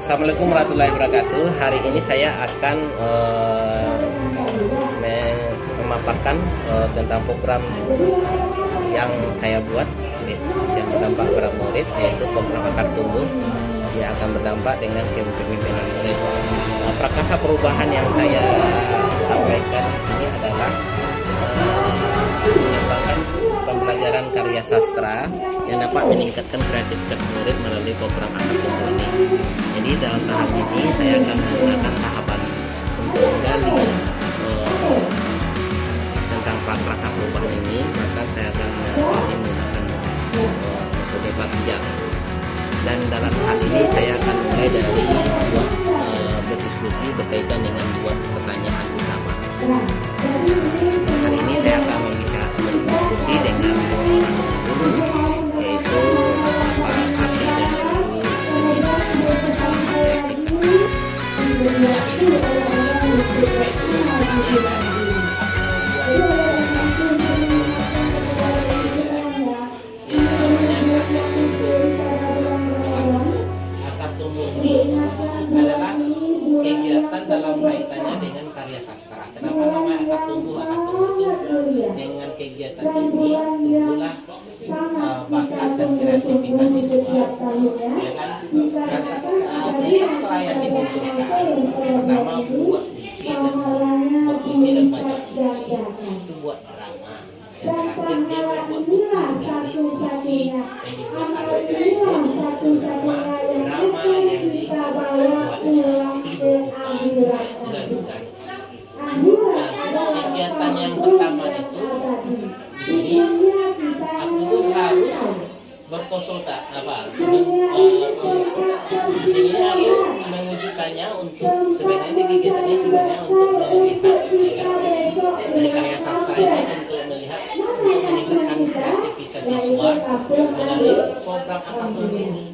Assalamualaikum warahmatullahi wabarakatuh. Hari ini saya akan memaparkan tentang program yang saya buat yang berdampak pada murid, yaitu program Akar Tumbuh yang akan berdampak dengan kepemimpinan murid. Prakasa perubahan yang saya sampaikan di sini adalah mengembangkan pembelajaran karya sastra yang dapat meningkatkan kreativitas murid melalui program Akar Tumbuh ini. Jadi dalam tahap ini saya akan menggunakan tahapan untuk menggali tentang prakasa perubahan ini, maka saya akan menggunakan metode Bagja. Dan dalam hal ini saya akan mulai dari buat berdiskusi berkaitan dengan buat pertanyaan utama. Hari ini saya akan berdiskusi dengan dua orang guru, yaitu Pak Sabri dan Ibu Selamat Akar Tumbuh ini adalah kegiatan dalam kaitannya dengan karya sastra. Kenapa namanya Akar Tumbuh? Akar Tumbuh itu dengan kegiatan ini tumbuhlah bakat dan kreativitas siswa. Ya kan? Sastra yang dibutuhkan pertama buat puisi dan baca puisi, itu buat drama. Yang terakhir dia membuat buku dari puisi yang dibuat oleh tersebut bersama drama yang dibuatnya. Itu dibutuhkan. Kegiatan yang pertama itu di sini aku tuh harus berkonsultasi di sini aku mengujukannya untuk sebenarnya kegiatannya sebenarnya untuk melihat dari karya sastra ini untuk melihat untuk meningkatkan kreativitas siswa melalui program Akar Tumbuh ini.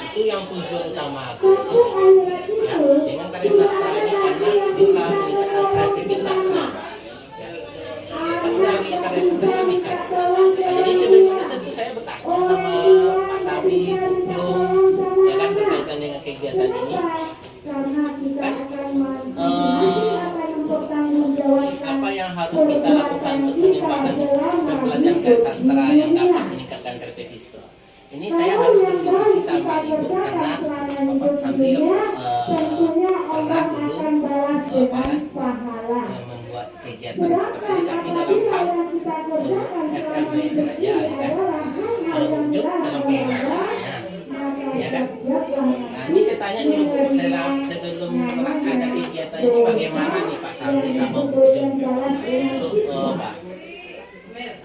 Itu yang tujuan utama aku ya, dengan karya sastra ini karena bisa meningkatkan kreativitasnya ya. Dari karya sastra ini bisa jadi sebelumnya tentu saya bertanya sama Pak Sabri, Jung, ya kan, berkaitan dengan kegiatan ini kan apa yang harus kita lakukan untuk mengembangkan pembelajaran karya sastra yang dapat meningkatkan kreativitas. Ini saya harus berdiskusi sama Ibu karena Bapak Sabri pernah dulu membuat kegiatan seperti ini, tapi dalam hal FLBS saja ya kan, kalau wujud dalam pengelolaannya ya kan. Nah ini saya tanya dulu sebelum ada kegiatan ini bagaimana nih Pak Sabri sama wujud untuk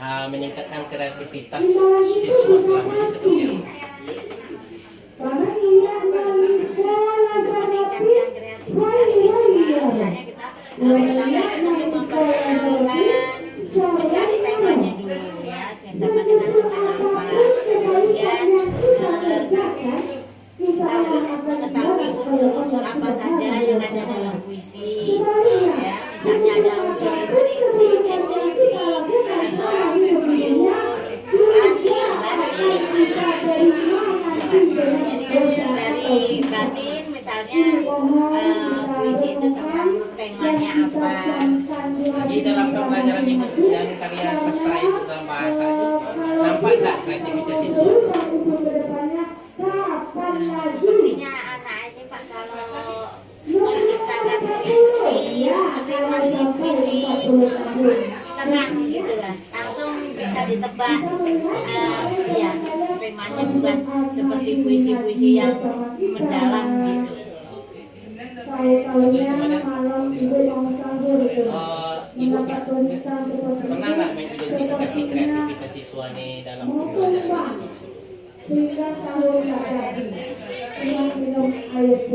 meningkatkan kreativitas siswa selama ini seperti apa? Meningkatkan kreativitas siswa, misalnya kita mencari temanya dulu ya, tema kita tentang apa, kemudian kita harus mengetahui unsur-unsur apa saja yang ada dalam puisi ya, misalnya ada unsur intriksi, dari batin misalnya puisi itu tentang temanya apa. Jadi dalam pembelajaran Ibu dan karya sastra itu dalam bahasa itu nampak tak kreativitas siswa? Sepertinya anak ini Pak kalau menciptakan puisi seperti masih puisi tenang gitu lah, langsung bisa ditebak ya temanya, bukan seperti puisi-puisi yang mendalam gitu. Ibu pernah nggak mengidentifikasi kreativitas siswa nih dalam pembelajaran ini?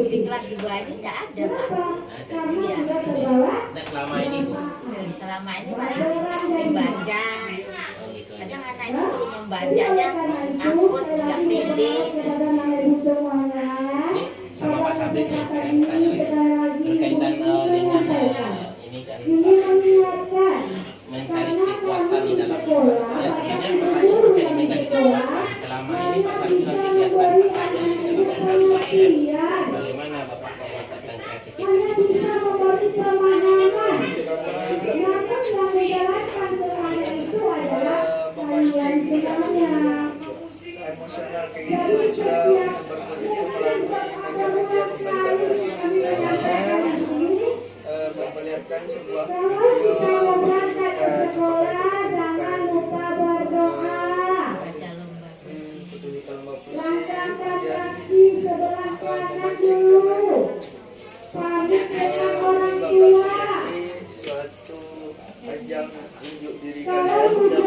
Di kelas 2 ini tidak ada Pak. Iya. Nah, selama ini Bu? Selama ini paling membaca. Kadang anak itu suruh membaca aja takut, nggak pede. Ini sama Pak Sabri nih, tanya lagi berkaitan dengan ini kan mencari kekuatan di dalam ya, sebenarnya pertanyaan mencari kekuatan selama ini Pak Sabri lagi kegiatan Pak Sabri dalam kayak gitu siswa berkulit melalui media pembelajaran memperlihatkan sebuah video baca lomba puisi. pertunjukan lomba puisi, kemudian memancing dengan bakal terjadi suatu ajang unjuk diri kalian dan untuk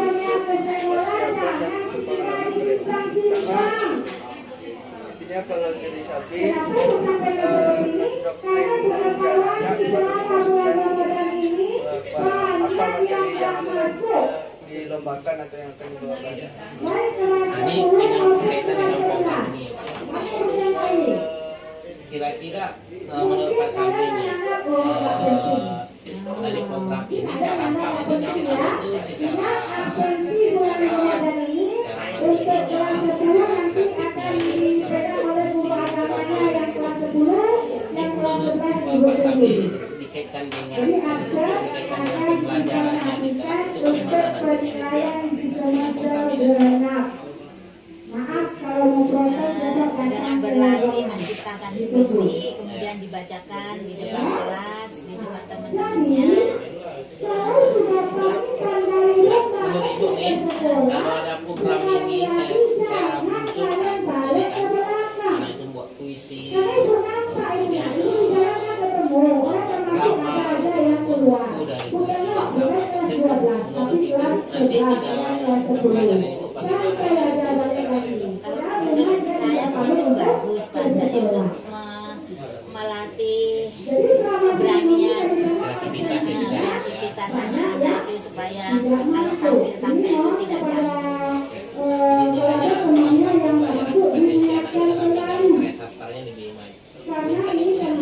persiapan dan untuk pengalaman kalian. Karena intinya kalau jadi sapi mendoktrin anak baru dimasukkan apa materi yang akan dilombakan atau yang akan dibawakan. Nah, ini dengan kaitan dengan program ini, kira-kira menurut Pak Sabri ini dari program ini saya rancang ini nanti itu secara mandirinya, secara kreatifnya dia bisa membuat misi drama. Ini menurut Pak Sabri dikaitkan dengan dikaitkan dengan pembelajarannya di kelas itu bagaimana nantinya program ini? Dengan berlatih menciptakan puisi, kemudian dibacakan di depan kelas, di depan teman-temannya. Menurut Ibu nih, kalau ada program ini saya munculkan, jadi kan anak itu buat puisi, kemudian drama, buku dari puisi dan drama tersebut. Menurut Ibu nanti di dalam pembelajaran itu bagaimana? Menurut saya sih itu bagus pada itu melatih keberanian, kreativitas anak-anak itu supaya kalau tampil itu tidak canggung. Jadi nilainya melakukan pembelajaran kompetensi anak dalam bidang karya sastranya lebih meningkat itu ya.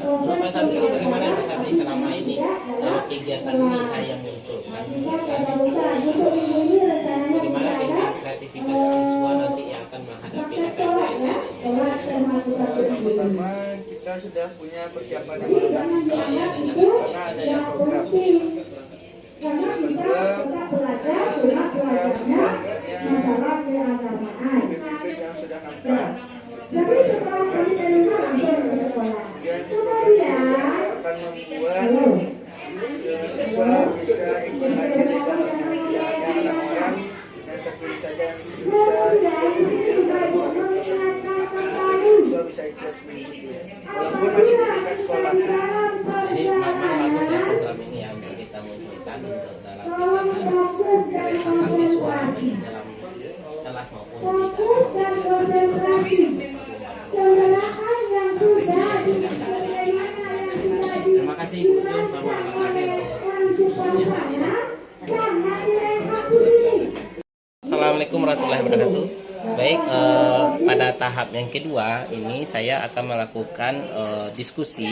Menurut Pak Sabri bagaimana Pak Sabri selama ini dari kegiatan ini saya munculkan bagaimana dengan kreativitas siswa nanti yang akan menghadapi LPDS ini? Yang pertama kita sudah punya persiapan yang matang karena adanya program. Yang kedua kita sudah punya bibit yang sudah nampak. Kemudian program ini akan membuat siswa bisa ikut lagi di dalamnya. Tidak hanya orang-orang yang terpilih saja yang bisa siswa bisa ikut walaupun masih di tingkat sekolah. Jadi memang bagus ya program ini yang kita munculkan untuk dalam kegiatan karya sastra siswa baik dalam kelas maupun di dalam Terima kasih Ibu Jun sama Mas Sabri untuk diskusinya hari ini. Assalamualaikum warahmatullahi wabarakatuh. Baik, pada tahap yang kedua ini saya akan melakukan diskusi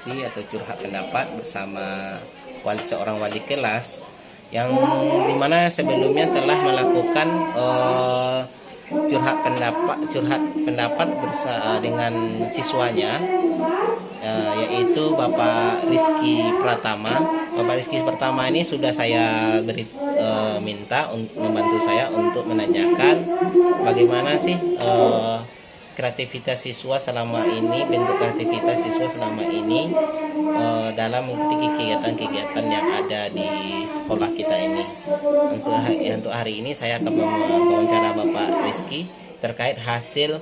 atau curhat pendapat bersama seorang wali kelas yang dimana sebelumnya telah melakukan curhat pendapat dengan siswanya, yaitu Bapak Rizky Pratama. Bapak Rizky Pratama ini sudah saya minta untuk membantu saya untuk menanyakan bagaimana sih kreativitas siswa selama ini, bentuk kreativitas siswa selama ini dalam mengikuti kegiatan-kegiatan yang ada di sekolah kita ini. Untuk hari ini saya akan mewawancara Bapak Rizky terkait hasil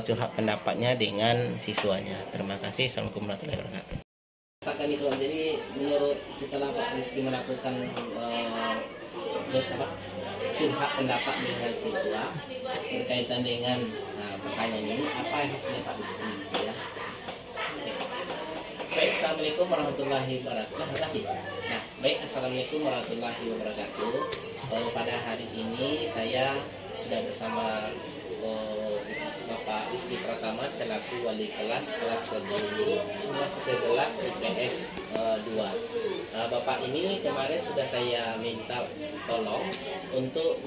curhat pendapatnya dengan siswanya. Terima kasih. Assalamualaikum warahmatullahi wabarakatuh. Jadi menurut setelah Pak Rizky melakukan curhat pendapat dengan siswa berkaitan dengan pertanyaan ini, apa hasilnya Pak Rizky? Ya. Baik, assalamualaikum warahmatullahi wabarakatuh. Nah, baik, assalamualaikum warahmatullahi wabarakatuh. Pada hari ini saya sudah bersama Bapak Rizky Pratama selaku wali kelas 11 IPS 2. Bapak ini kemarin sudah saya minta tolong untuk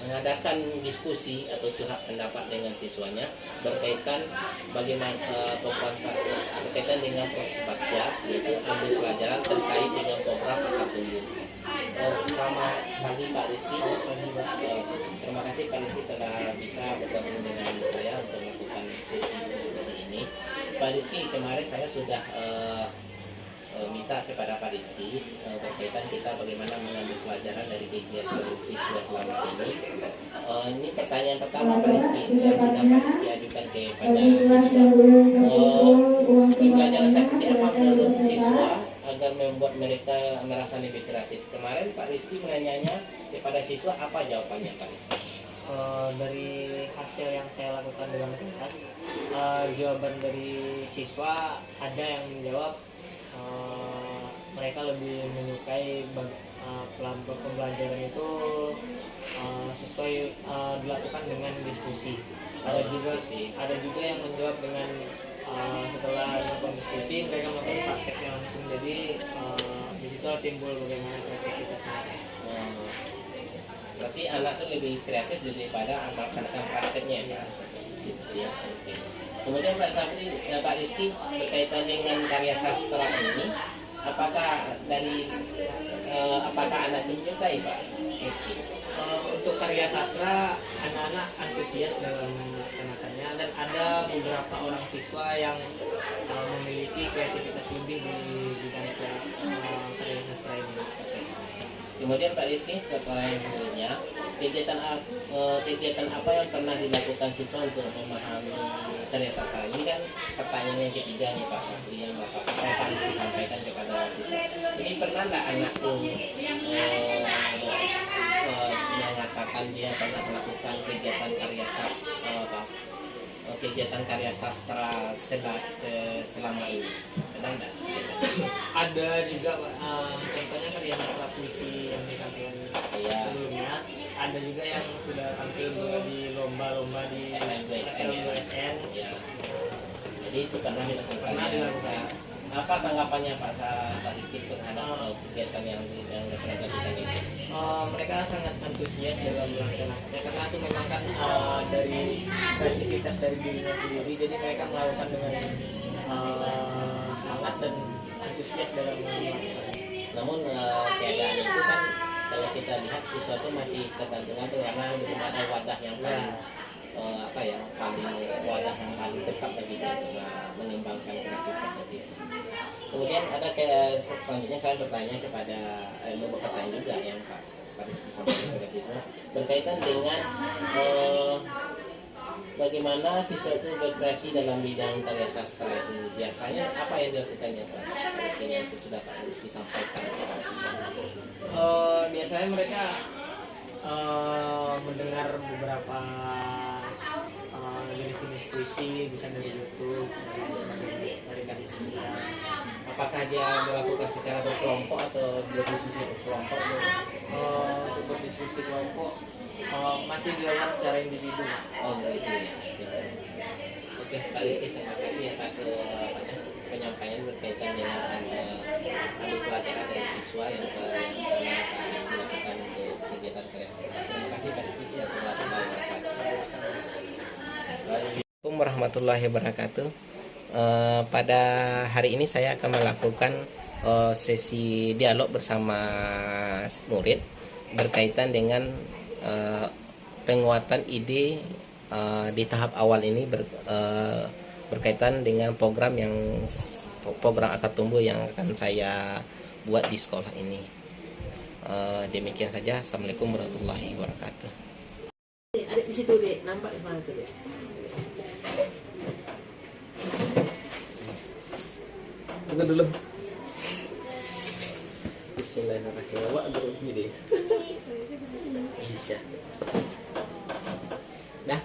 mengadakan diskusi atau curhat pendapat dengan siswanya berkaitan bagaimana berkaitan dengan proses bakja, yaitu ambil pelajaran terkait dengan program Akar Tumbuh. Sama bisa bergabung dengan saya untuk melakukan sesi diskusi ini. Pak Rizky, kemarin saya sudah minta kepada Pak Rizky berkaitan kita bagaimana mengambil pelajaran dari kegiatan siswa selama ini. Ini pertanyaan pertama Pak Rizky yang sudah Pak Rizky ajukan kepada siswa. Pelajaran seperti apa menurut siswa agar membuat mereka merasa lebih kreatif? Kemarin Pak Rizky menanyanya kepada siswa, apa jawabannya Pak Rizky? Dari hasil yang saya lakukan dalam kelas, jawaban dari siswa ada yang menjawab mereka lebih menyukai pembelajaran itu sesuai dilakukan dengan diskusi. Ada juga yang menjawab dengan setelah melakukan diskusi mereka melakukan prakteknya langsung, jadi di situ timbul bagaimana kreativitas mereka. Berarti anak itu lebih kreatif daripada melaksanakan prakteknya ya. Ya. Kemudian Pak Sabri, Pak Rizky, berkaitan dengan karya sastra ini, apakah anak itu menyukai Pak Rizky? Untuk karya sastra, anak-anak antusias dalam melaksanakannya, dan ada beberapa orang siswa yang memiliki kreativitas lebih di bidang karya sastra ini. Kemudian Pak Rizky, pertanyaan berikutnya, kegiatan apa yang pernah dilakukan siswa untuk memahami karya sastra? Ini kan pertanyaan yang ketiga nih Pak Sabri yang Pak Rizky sampaikan kepada siswa. Ini pernah nggak anak itu mengatakan dia pernah melakukan kegiatan karya sastra selama ini? Pernah nggak? Ada juga contohnya karya sastra puisi yang ditampilkan sebelumnya. Ada juga yang sudah tampil di lomba-lomba di LUSN. Ya. Jadi itu pernah dilakukan. Dilakukan. Apa tanggapannya Pak Rizky terhadap kegiatan yang pernah dilakukan itu? Mereka sangat antusias dalam melaksanakannya karena itu memang kan dari kreativitas dari dirinya sendiri, jadi mereka melakukan dengan semangat dan antusias dalam melakukannya. Namun keadaan itu kan kalau kita lihat siswa itu masih tergantung karena belum ada wadah yang paling wadah yang paling dekat bagi dia untuk mengembangkan kreativitas itu. Kemudian ada selanjutnya saya bertanya kepada bertanya juga yang Pak Rizky sampaikan kepada siswa berkaitan dengan bagaimana siswa itu berkreasi dalam bidang karya sastra itu. Biasanya apa yang dilakukannya Pak Rizky yang itu sudah Pak Rizky sampaikan kepada siswa? Biasanya mereka mendengar beberapa jenis puisi, bisa dari YouTube, dari media sosial. Apakah dia melakukan secara berkelompok atau berdiskusi berkelompok? Untuk berdiskusi kelompok masih dilakukan secara individu. Oh gitu ya. Oke Pak Rizky, terima kasih atas penyampaian berkaitan dengan ambil pelajaran dari siswa yang telah Pak Rizky lakukan untuk kegiatan karya sastra. Terima kasih Pak Rizky. Assalamualaikum warahmatullahi wabarakatuh. Pada hari ini saya akan melakukan sesi dialog bersama murid berkaitan dengan penguatan ide di tahap awal ini berkaitan dengan program akar tumbuh yang akan saya buat di sekolah ini. Demikian saja. Assalamualaikum warahmatullahi wabarakatuh. Ada di situ deh, nampak di mana tuh deh. Tunggu dulu. Bismillahirrahmanirrahim. Awak berhenti deh. Bisa. Dah.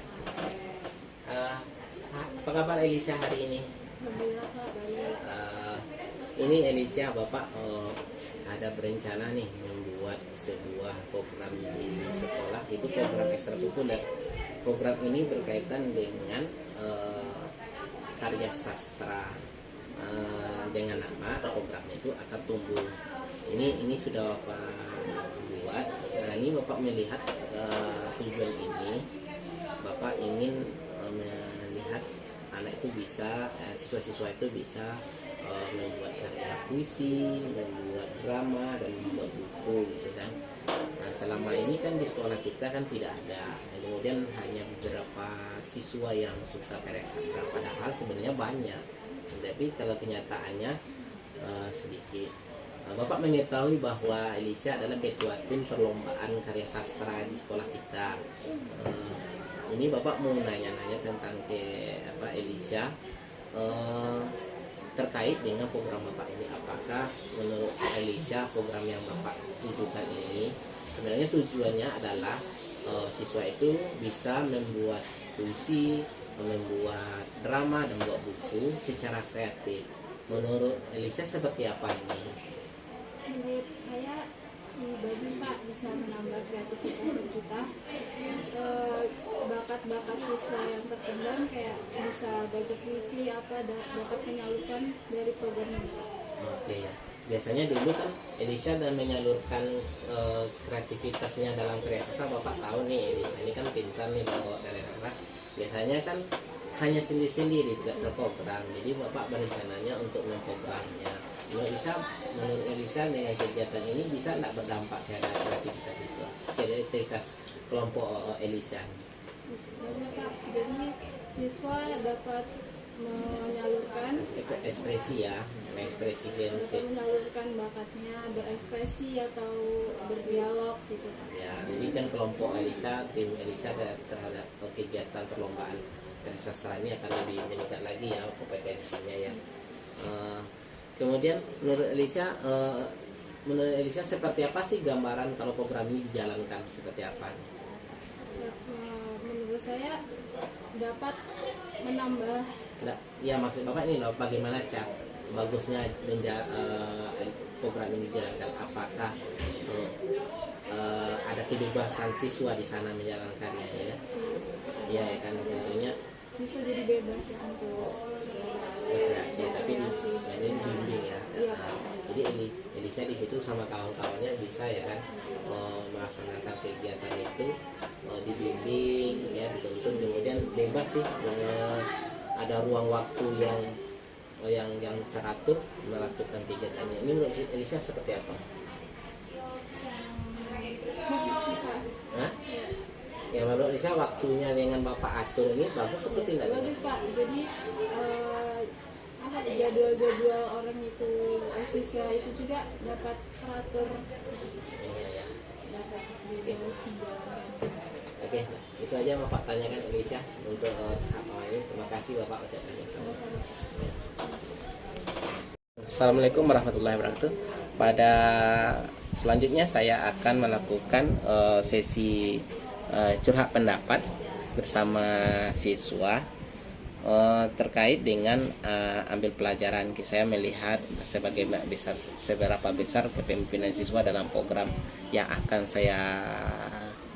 Apa kabar Elisa hari ini? Alhamdulillah Pak, baik. Ini Elisa, Bapak ada berencana nih membuat sebuah program di sekolah, itu program ekstrakurikuler. Program ini berkaitan dengan karya sastra dengan nama programnya itu Akar Tumbuh. Ini sudah Bapak buat. Nah, ini Bapak melihat tujuan ini, Bapak ingin melihat anak itu bisa, siswa-siswa itu bisa membuat karya puisi, membuat drama, dan membuat buku gitu kan. selama ini kan di sekolah kita kan tidak ada, kemudian hanya beberapa siswa yang suka karya sastra, padahal sebenarnya banyak, tapi kalau kenyataannya sedikit. Bapak mengetahui bahwa Elisa adalah ketua tim perlombaan karya sastra di sekolah kita. Ini Bapak mau nanya-nanya tentang Elisa terkait dengan program Bapak ini. Apakah menurut Elisa program yang Bapak tujukan ini sebenarnya tujuannya adalah siswa itu bisa membuat puisi, membuat drama, dan membuat buku secara kreatif. Menurut Elisa seperti apa ini? Menurut saya bagus Pak, bisa menambah kreativitas kita. Bakat-bakat siswa yang terpendam kayak bisa baca puisi dapat menyalurkan dari program ini. Oke ya. Biasanya dulu kan Elisa dan menyalurkan kreativitasnya dalam karya sastra. Bapak tahu nih Elisa ini kan pintar nih bawa karya sastra. Biasanya kan hanya sendiri-sendiri tidak terprogram. Jadi Bapak berencananya untuk memprogramnya. Menurut Elisa dengan kegiatan ini bisa tidak berdampak terhadap kreativitas siswa, kreativitas kelompok Elisa? Bagus Pak, jadi siswa dapat menyalurkan ekspresi ya, dapat menyalurkan bakatnya, berekspresi atau berdialog gitu Pak. Ya, jadi kan kelompok Elisa, tim Elisa terhadap kegiatan perlombaan karya sastra ini akan lebih meningkat lagi ya kompetensinya ya. Kemudian menurut Elisa seperti apa sih gambaran kalau program ini dijalankan seperti apa? Menurut saya dapat menambah. Ya maksud Bapak ini loh, bagaimana cara bagusnya program ini dijalankan? Apakah ada kebebasan siswa di sana menjalankannya ya? Iya ya kan tentunya. Siswa jadi bebas untuk Rekreasi, tapi ini bimbing ya. Iya. Jadi Elisa di situ sama kawan-kawannya bisa ya kan melaksanakan kegiatan itu dibimbing ya, dituntun, kemudian bebas sih, ada ruang waktu yang teratur melakukan kegiatannya. Ini menurut Elisa seperti apa? Hah? Ya menurut Elisa waktunya dengan Bapak atur ini bagus seperti tidak? Bagus Pak, jadi jadwal-jadwal orang itu siswa itu juga dapat teratur, dapat bebas menjalankan. Oke, itu aja Bapak tanyakan Elisa untuk apa ini. Terima kasih Bapak ucapkan Sama-sama. Assalamualaikum warahmatullahi wabarakatuh. Pada selanjutnya saya akan melakukan sesi curhat pendapat bersama siswa terkait dengan ambil pelajaran. Saya melihat seberapa besar kepemimpinan siswa dalam program yang akan saya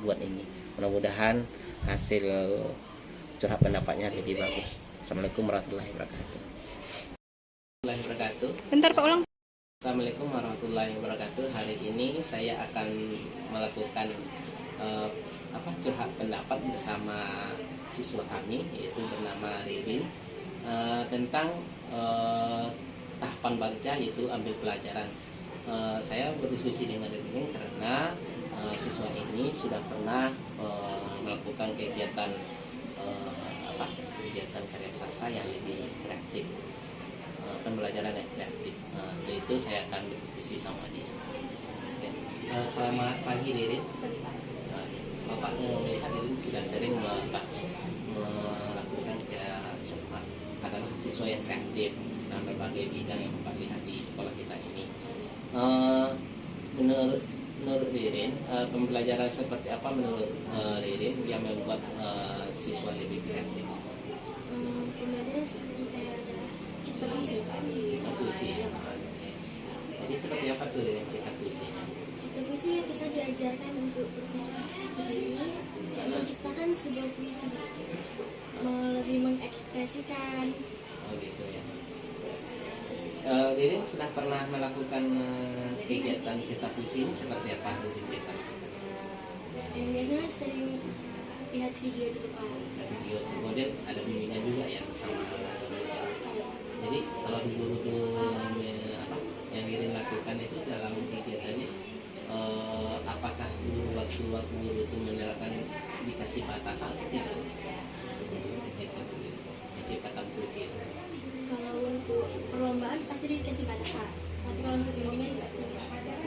buat ini. Mudah-mudahan hasil curhat pendapatnya lebih bagus. Assalamualaikum warahmatullahi wabarakatuh. Bentar Pak, ulang. Assalamualaikum warahmatullahi wabarakatuh. Hari ini saya akan melakukan curhat pendapat bersama siswa kami, yaitu bernama Ririn, tentang tahapan baca, yaitu ambil pelajaran. Saya berdiskusi dengan Ririn karena siswa ini sudah pernah melakukan kegiatan karya sastra yang lebih kreatif, pembelajaran yang kreatif. Itu saya akan berdiskusi sama dia. Selamat pagi Ririn. Bapak melihat ini sudah sering melakukan adalah siswa yang kreatif dalam berbagai bidang yang Bapak lihat di sekolah kita ini. Menurut Ririn, pembelajaran seperti apa menurut Ririn yang membuat siswa lebih kreatif? Pembelajaran seperti kayak adalah cipta puisi. Puisi. Jadi seperti apa tuh Ririn cipta puisinya? Cipta puisi kita diajarkan untuk berpikir sendiri, menciptakan sebuah puisi, lebih mengekspresikan. Oh gitu ya. Ririn sudah pernah melakukan kegiatan cipta puisi ini seperti apa Ririn biasanya? Yang biasanya sering lihat video di depan. Video, kemudian ada bimbingan juga ya bersama. Jadi kalau di guru tuh yang Ririn lakukan itu dalam kegiatannya, apakah guru dikasih batasan atau tidak? Menciptakan puisi itu. Kalau untuk perlombaan pasti dikasih batasan, tapi kalau untuk bimbingan tidak.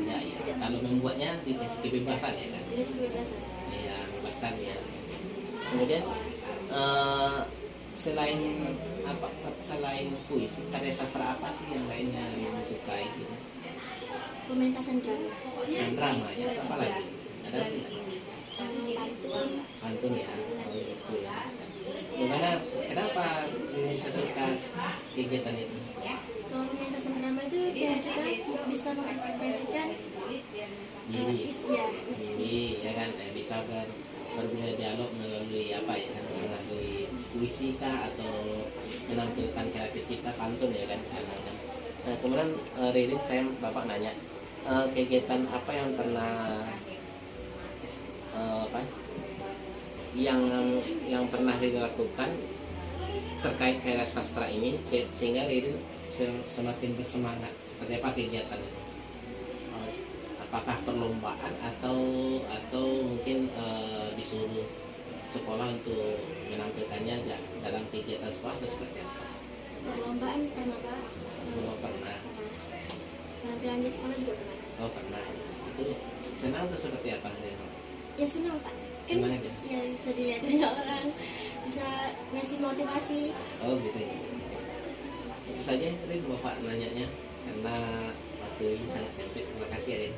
Ya, ya. Kalau membuatnya dikasih kebebasan ya kan? Jadi kebebasan. Ya, bebaskan ya. Kemudian selain apa? Selain puisi, karya sastra apa sih yang lainnya yang disukai gitu? Pementasan drama. Drama ya, apa lagi? Ada tidak? Pantun. Pantun ya. Oh, gitu ya. Gimana? Kenapa bisa suka kegiatan itu? Kalau pementasan drama itu kayak kita bisa mengekspresikan Diri, isi. ya kan? Bisa berdialog melalui apa ya kan? Melalui puisi kah atau menampilkan kreatif kita, pantun ya kan? Sana kan. Nah, kemudian Ririn, saya bapak nanya kegiatan apa yang pernah apa? Yang pernah dilakukan terkait karya sastra ini sehingga Ririn semakin bersemangat. Seperti apa kegiatan itu? Apakah perlombaan atau mungkin disuruh sekolah untuk menampilkannya dalam kegiatan sekolah atau seperti apa? Perlombaan pernah Pak. Belum pernah. Penampilan di sekolah juga pernah. Oh pernah. Itu senang atau seperti apa? Ya senang Pak. Senang aja. Ya bisa dilihat banyak orang, bisa ngasih motivasi. Oh gitu ya. Itu saja tadi Bapak nanyanya karena waktu ini sangat sempit. Terima kasih ya Rin.